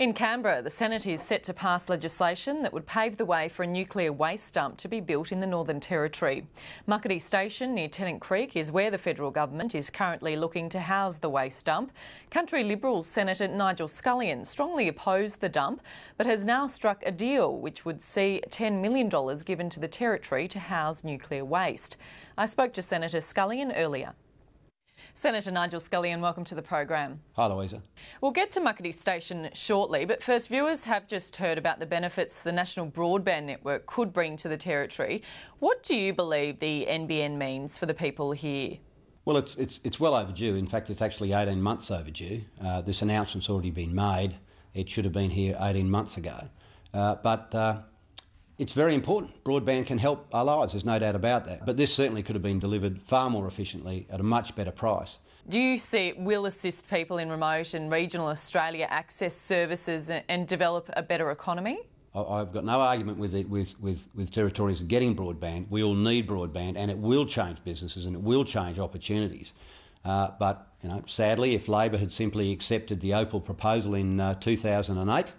In Canberra, the Senate is set to pass legislation that would pave the way for a nuclear waste dump to be built in the Northern Territory. Muckaty Station near Tennant Creek is where the federal government is currently looking to house the waste dump. Country Liberals Senator Nigel Scullion strongly opposed the dump, but has now struck a deal which would see $10 million given to the Territory to house nuclear waste. I spoke to Senator Scullion earlier. Senator Nigel Scullion, welcome to the program. Hi, Louisa. We'll get to Muckaty Station shortly, but first, viewers have just heard about the benefits the National Broadband Network could bring to the Territory. What do you believe the NBN means for the people here? Well, it's well overdue. In fact, it's actually 18 months overdue. This announcement's already been made. It should have been here 18 months ago. But it's very important. Broadband can help our lives, there's no doubt about that. But this certainly could have been delivered far more efficiently at a much better price. Do you see it will assist people in remote and regional Australia access services and develop a better economy? I've got no argument with Territorians getting broadband. We all need broadband, and it will change businesses and it will change opportunities. But sadly, if Labor had simply accepted the Opal proposal in 2008,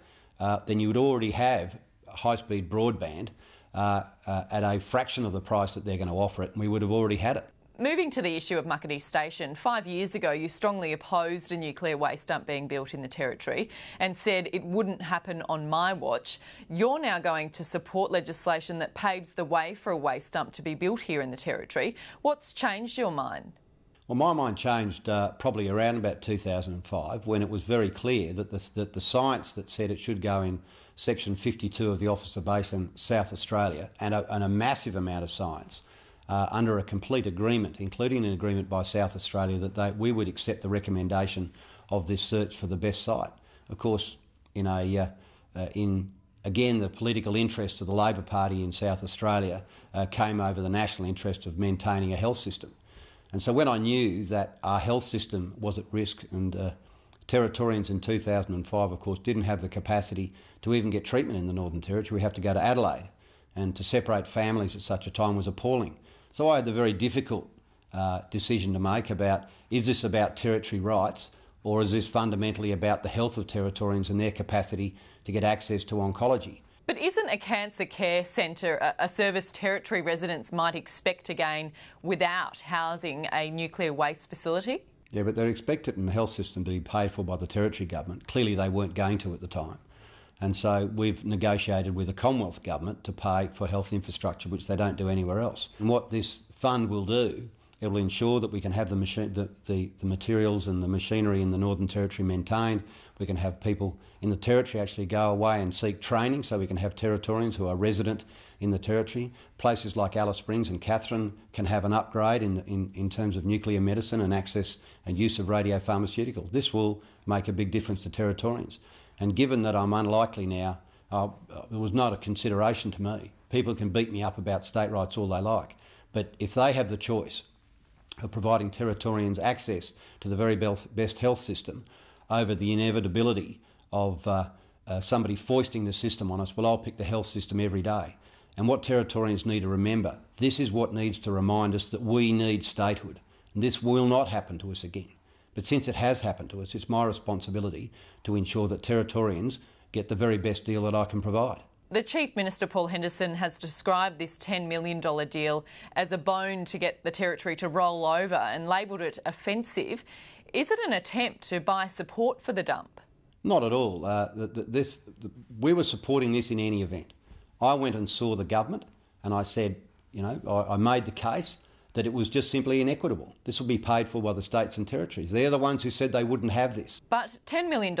then you would already have high-speed broadband at a fraction of the price that they're going to offer it, and we would have already had it. Moving to the issue of Muckaty Station, 5 years ago you strongly opposed a nuclear waste dump being built in the Territory and said it wouldn't happen on my watch. You're now going to support legislation that paves the way for a waste dump to be built here in the Territory. What's changed your mind? Well, my mind changed probably around about 2005 when it was very clear that the science that said it should go in Section 52 of the Officer Base in South Australia and a massive amount of science under a complete agreement, including an agreement by South Australia that we would accept the recommendation of this search for the best site. Of course, again, the political interest of the Labor Party in South Australia came over the national interest of maintaining a health system. And so when I knew that our health system was at risk, and Territorians in 2005, of course, didn't have the capacity to even get treatment in the Northern Territory, we have to go to Adelaide, and to separate families at such a time was appalling. So I had the very difficult decision to make about, is this about Territory rights, or is this fundamentally about the health of Territorians and their capacity to get access to oncology? But isn't a cancer care centre a service Territory residents might expect to gain without housing a nuclear waste facility? Yeah, but they're expected in the health system to be paid for by the Territory government. Clearly they weren't going to at the time. And so we've negotiated with the Commonwealth government to pay for health infrastructure, which they don't do anywhere else. And what this fund will do, it will ensure that we can have the materials and the machinery in the Northern Territory maintained. We can have people in the Territory actually go away and seek training, so we can have Territorians who are resident in the Territory. Places like Alice Springs and Katherine can have an upgrade in terms of nuclear medicine and access and use of radiopharmaceuticals. This will make a big difference to Territorians. And given that I'm unlikely now, it was not a consideration to me. People can beat me up about state rights all they like, but if they have the choice of providing Territorians access to the very best health system over the inevitability of somebody foisting the system on us, well, I'll pick the health system every day. And what Territorians need to remember, this is what needs to remind us that we need statehood. And this will not happen to us again. But since it has happened to us, it's my responsibility to ensure that Territorians get the very best deal that I can provide. The Chief Minister, Paul Henderson, has described this $10 million deal as a bone to get the Territory to roll over and labelled it offensive. Is it an attempt to buy support for the dump? Not at all. We were supporting this in any event. I went and saw the government and I said, I made the case that it was just simply inequitable. This will be paid for by the states and territories. They're the ones who said they wouldn't have this. But $10 million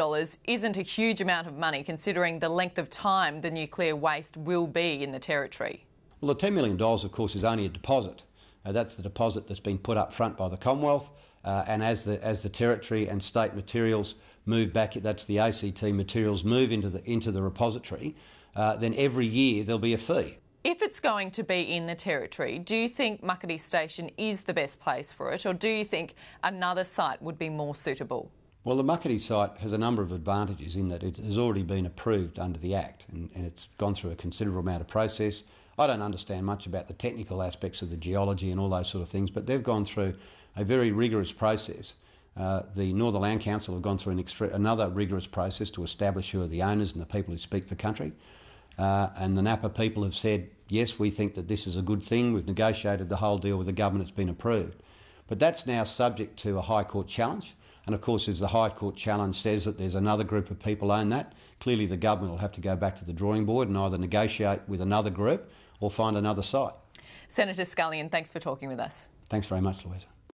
isn't a huge amount of money considering the length of time the nuclear waste will be in the Territory. Well, the $10 million, of course, is only a deposit. That's the deposit that's been put up front by the Commonwealth, and as the Territory and state materials move back, that's the ACT materials move into the repository, then every year there'll be a fee. If it's going to be in the Territory, do you think Muckaty Station is the best place for it, or do you think another site would be more suitable? Well, the Muckaty site has a number of advantages in that it has already been approved under the Act and it's gone through a considerable amount of process. I don't understand much about the technical aspects of the geology and all those sort of things, but they've gone through a very rigorous process The Northern Land Council have gone through another rigorous process to establish who are the owners and the people who speak for country. And the Napa people have said, yes, we think that this is a good thing. We've negotiated the whole deal with the government. It's been approved. But that's now subject to a High Court challenge. And of course, as the High Court challenge says that there's another group of people own that, clearly the government will have to go back to the drawing board and either negotiate with another group or find another site. Senator Scullion, thanks for talking with us. Thanks very much, Louisa.